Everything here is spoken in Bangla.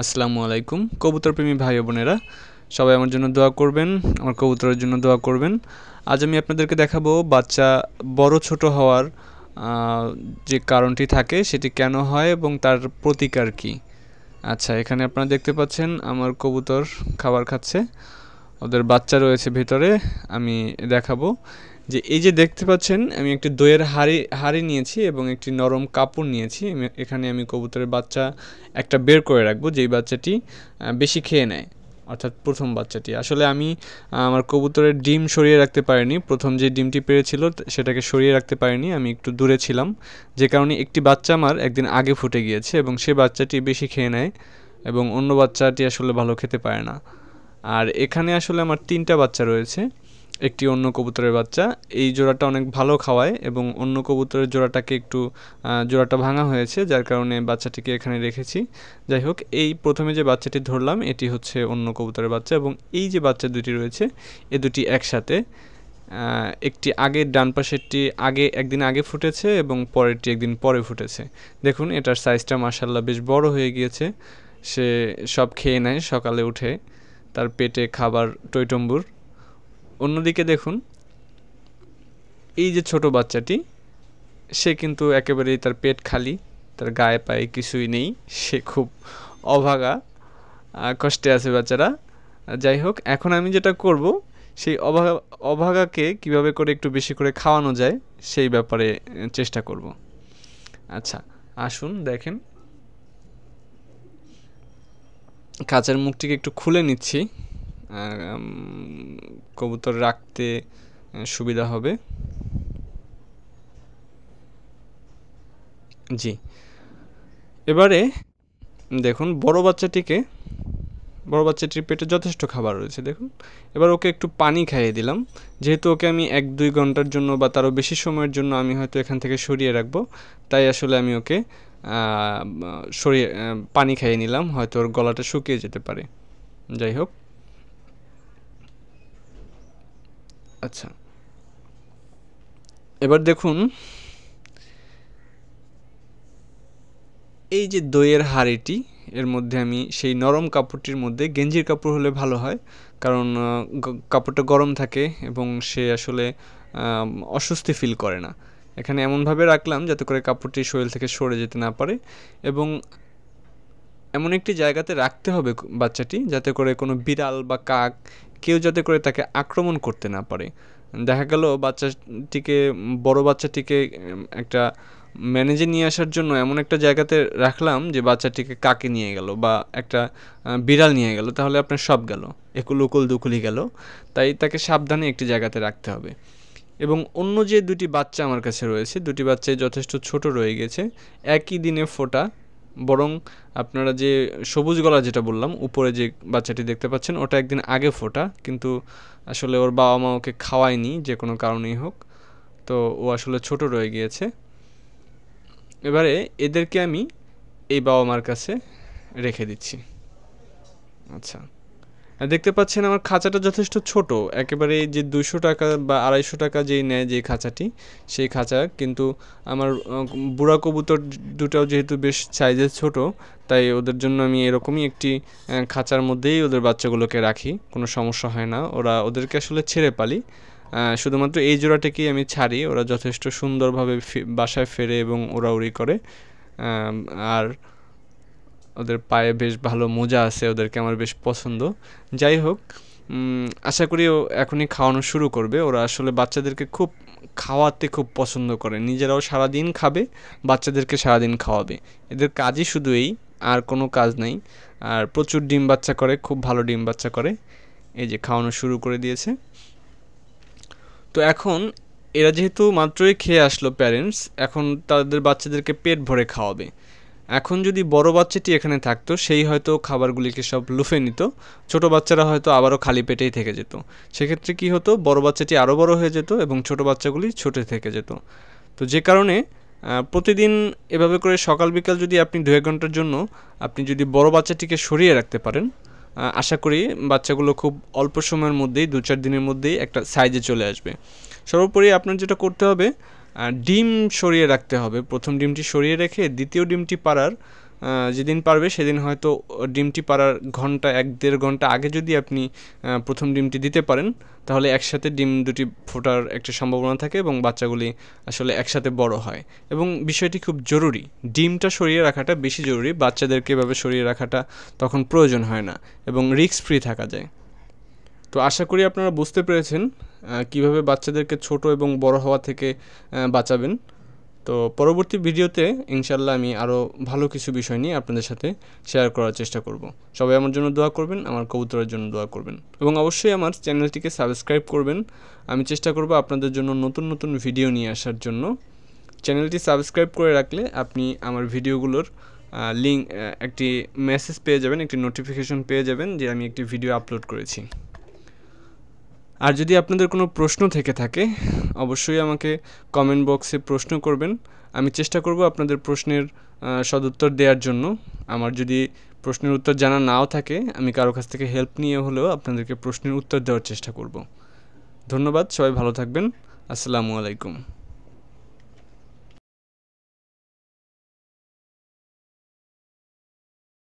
আসসালামু আলাইকুম কবুতর প্রেমী ভাই বোনেরা, সবাই আমার জন্য দোয়া করবেন, আমার কবুতরের জন্য দোয়া করবেন। আজ আমি আপনাদেরকে দেখাবো বাচ্চা বড় ছোট হওয়ার যে কারণটি থাকে সেটি কেন হয় এবং তার প্রতিকার কী। আচ্ছা, এখানে আপনারা দেখতে পাচ্ছেন আমার কবুতর খাবার খাচ্ছে, ওদের বাচ্চা রয়েছে ভেতরে। আমি দেখাবো যে এই যে দেখতে পাচ্ছেন আমি একটি দইয়ের হাঁড়ি নিয়েছি এবং একটি নরম কাপড় নিয়েছি। এখানে আমি কবুতরের বাচ্চা একটা বের করে রাখবো, যেই বাচ্চাটি বেশি খেয়ে নেয়, অর্থাৎ প্রথম বাচ্চাটি। আসলে আমি আমার কবুতরের ডিম সরিয়ে রাখতে পারিনি, প্রথম যে ডিমটি পেড়েছিল সেটাকে সরিয়ে রাখতে পারিনি, আমি একটু দূরে ছিলাম, যে কারণে একটি বাচ্চা আমার একদিন আগে ফুটে গিয়েছে এবং সে বাচ্চাটি বেশি খেয়ে নেয় এবং অন্য বাচ্চাটি আসলে ভালো খেতে পারে না। আর এখানে আসলে আমার 3টা বাচ্চা রয়েছে, একটি অন্য কবুতরের বাচ্চা। এই জোড়াটা অনেক ভালো খাওয়ায় এবং অন্য কবুতরের জোড়াটাকে একটু জোড়াটা ভাঙা হয়েছে, যার কারণে বাচ্চাটিকে এখানে রেখেছি। যাই হোক, এই প্রথমে যে বাচ্চাটি ধরলাম এটি হচ্ছে অন্য কবুতরের বাচ্চা এবং এই যে বাচ্চা দুটি রয়েছে এ দুটি একসাথে। একটি আগে ডান পাশেরটি একদিন আগে ফুটেছে এবং পরেরটি একদিন পরে ফুটেছে। দেখুন এটার সাইজটা মাশাআল্লাহ বেশ বড় হয়ে গিয়েছে। সে সব খেয়ে নেয় সকালে উঠে, তার পেটে খাবার টইটম্বুর। অন্যদিকে দেখুন এই যে ছোট বাচ্চাটি, সে কিন্তু একেবারেই তার পেট খালি, তার গায়ে পায়ে কিছুই নেই, সে খুব অভাগা, কষ্টে আছে বেচারা। যাই হোক, এখন আমি যেটা করব সেই অভাগাকে কিভাবে করে একটু বেশি করে খাওয়ানো যায় সেই ব্যাপারে চেষ্টা করব। আচ্ছা, আসুন দেখেন, কাচের মুখটিকে একটু খুলে নিচ্ছি, কবুতর রাখতে সুবিধা হবে। জি, এবারে দেখুন বড় বাচ্চাটির পেটে যথেষ্ট খাবার রয়েছে। দেখুন এবার ওকে একটু পানি খাইয়ে দিলাম, যেহেতু ওকে আমি 1-2 ঘন্টার জন্য বা তারও বেশি সময়ের জন্য আমি হয়তো এখান থেকে সরিয়ে রাখবো, তাই আসলে আমি ওকে সরিয়ে পানি খাইয়ে নিলাম, হয়তো ওর গলাটা শুকিয়ে যেতে পারে। যাই হোক, আচ্ছা এবার দেখুন এই যে দইয়ের হাঁড়িটি, এর মধ্যে আমি সেই নরম কাপড়টির মধ্যে, গেঞ্জির কাপড় হলে ভালো হয়, কারণ কাপড়টা গরম থাকে এবং সে আসলে অস্বস্তি ফিল করে না। এখানে এমনভাবে রাখলাম যাতে করে কাপড়টি শরীর থেকে সরে যেতে না পারে এবং এমন একটি জায়গাতে রাখতে হবে বাচ্চাটি, যাতে করে কোনো বিড়াল বা কাক কেউ যাতে করে তাকে আক্রমণ করতে না পারে। দেখা গেল বড় বাচ্চাটিকে একটা ম্যানেজে নিয়ে আসার জন্য এমন একটা জায়গাতে রাখলাম যে বাচ্চাটিকে কাকে নিয়ে গেল বা একটা বিড়াল নিয়ে গেল, তাহলে আপনার সব গেল, একুল উকুল দুকুলি গেল। তাই তাকে সাবধানে একটি জায়গাতে রাখতে হবে। এবং অন্য যে দুটি বাচ্চা আমার কাছে রয়েছে, দুটি বাচ্চাই যথেষ্ট ছোট রয়ে গেছে, একই দিনে ফোটা। বরং আপনারা যে সবুজ গলা যেটা বললাম, উপরে যে বাচ্চাটি দেখতে পাচ্ছেন, ওটা একদিন আগে ফোটা, কিন্তু আসলে ওর বাবা মা ওকে খাওয়ায়নি যে কোনো কারণেই হোক, তো ও আসলে ছোট রয়ে গিয়েছে। এবারে এদেরকে আমি এই বাবা মার কাছে রেখে দিচ্ছি। আচ্ছা, দেখতে পাচ্ছেন আমার খাঁচাটা যথেষ্ট ছোট, একেবারে যে 200 টাকা বা 250 টাকা যেই নেয় যে খাঁচাটি, সেই খাঁচা। কিন্তু আমার বুড়া কবুতর দুটাও যেহেতু বেশ সাইজে ছোট, তাই ওদের জন্য আমি এরকমই একটি খাঁচার মধ্যেই ওদের বাচ্চাগুলোকে রাখি, কোনো সমস্যা হয় না। ওদেরকে আসলে ছেড়ে পালি, শুধুমাত্র এই জোড়াটাকেই আমি ছাড়ি, ওরা যথেষ্ট সুন্দরভাবে বাসায় ফেরে এবং ওড়াউড়ি করে। আর ওদের পায়ে বেশ ভালো মোজা আছে, ওদেরকে আমার বেশ পছন্দ। যাই হোক, আশা করি ও এখনই খাওয়ানো শুরু করবে। ওরা আসলে বাচ্চাদেরকে খুব খাওয়াতে খুব পছন্দ করে, নিজেরাও সারাদিন খাবে, বাচ্চাদেরকে সারাদিন খাওয়াবে। এদের কাজই শুধু এই, আর কোনো কাজ নাই। আর প্রচুর ডিম বাচ্চা করে, খুব ভালো ডিম বাচ্চা করে। এই যে খাওয়ানো শুরু করে দিয়েছে। তো এখন এরা যেহেতু মাত্রই খেয়ে আসলো প্যারেন্টস, এখন তাদের বাচ্চাদেরকে পেট ভরে খাওয়াবে। এখন যদি বড় বাচ্চাটি এখানে থাকতো, সেই হয়তো খাবারগুলিকে সব লুফে নিত, ছোট বাচ্চারা হয়তো আবারও খালি পেটেই থেকে যেত। সেক্ষেত্রে কি হতো, বড় বাচ্চাটি আরও বড় হয়ে যেত এবং ছোট বাচ্চাগুলি ছোট থেকে যেত। তো যে কারণে প্রতিদিন এভাবে করে সকাল বিকাল যদি আপনি 2 ঘন্টার জন্য আপনি যদি বড় বাচ্চাটিকে সরিয়ে রাখতে পারেন, আশা করি বাচ্চাগুলো খুব অল্প সময়ের মধ্যেই 2-4 দিনের মধ্যেই একটা সাইজে চলে আসবে। সর্বোপরি আপনার যেটা করতে হবে, ডিম সরিয়ে রাখতে হবে। প্রথম ডিমটি সরিয়ে রেখে দ্বিতীয় ডিমটি পাড়ার যেদিন পারবে সেদিন হয়তো ডিমটি পাড়ার ঘন্টা 1-1.5 ঘন্টা আগে যদি আপনি প্রথম ডিমটি দিতে পারেন, তাহলে একসাথে ডিম দুটি ফোটার একটা সম্ভাবনা থাকে এবং বাচ্চাগুলি আসলে একসাথে বড় হয়। এবং বিষয়টি খুব জরুরি, ডিমটা সরিয়ে রাখাটা বেশি জরুরি, বাচ্চাদেরকে এভাবে সরিয়ে রাখাটা তখন প্রয়োজন হয় না এবং রিস্ক ফ্রি থাকা যায়। তো আশা করি আপনারা বুঝতে পেরেছেন কিভাবে বাচ্চাদেরকে ছোট এবং বড় হওয়া থেকে বাঁচাবেন। তো পরবর্তী ভিডিওতে ইনশাল্লাহ আমি আরও ভালো কিছু বিষয় নিয়ে আপনাদের সাথে শেয়ার করার চেষ্টা করব। সবাই আমার জন্য দোয়া করবেন, আমার কবুতরের জন্য দোয়া করবেন এবং অবশ্যই আমার চ্যানেলটিকে সাবস্ক্রাইব করবেন। আমি চেষ্টা করব আপনাদের জন্য নতুন নতুন ভিডিও নিয়ে আসার জন্য। চ্যানেলটি সাবস্ক্রাইব করে রাখলে আপনি আমার ভিডিওগুলোর লিঙ্ক, একটি মেসেজ পেয়ে যাবেন, একটি নোটিফিকেশন পেয়ে যাবেন যে আমি একটি ভিডিও আপলোড করেছি। আর যদি আপনাদের কোনো প্রশ্ন থেকে থাকে অবশ্যই আমাকে কমেন্ট বক্সে প্রশ্ন করবেন। আমি চেষ্টা করব আপনাদের প্রশ্নের সদুত্তর দেওয়ার জন্য। আমার যদি প্রশ্নের উত্তর জানা নাও থাকে, আমি কারো কাছ থেকে হেল্প নিয়ে হলেও আপনাদেরকে প্রশ্নের উত্তর দেওয়ার চেষ্টা করব। ধন্যবাদ, সবাই ভালো থাকবেন। আসসালামু আলাইকুম।